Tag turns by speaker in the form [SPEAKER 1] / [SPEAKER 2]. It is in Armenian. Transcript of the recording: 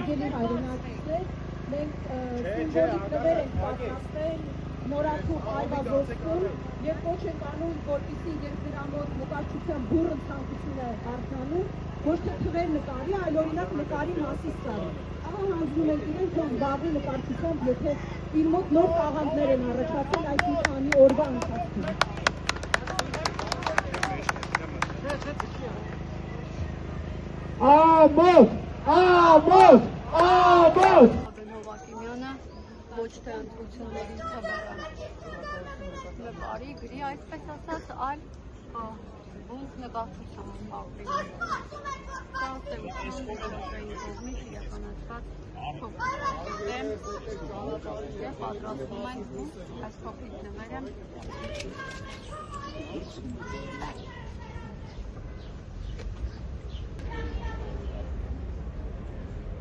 [SPEAKER 1] հարգելի հայրենակիցներ, մենք սիմվոլիկ նվեր ենք պատրաստել նորաթուխ այվազոսկում և ոչ ենք անում, որպեսզի երբ նրա մոտ նկարչության բուռն ցանկություն է արթնանում, ոչ թե թվեր նկարի, այլ օրինակ նկարի մասի ստարի։ Ահա հանձնում ենք իրեն, թող զբաղվի նկարչությամբ, եթե իր մոտ նոր տաղանդներ են առաջացել այս մի քանի օրվա ընթացքում։
[SPEAKER 2] Ամոթ! Ամոթ! Ամոթ!
[SPEAKER 3] Հովակիմյանը ոչ թե ընտրությունների թվերը նկարի, գրի, այսպես ասած, այլ բունտ նկարչությամբ ապրի։ Դա ստեղծություն դրոկային կողմից իրականացված փոքրիկ է և պատրաստում ենք այս փոքրիկ նվերը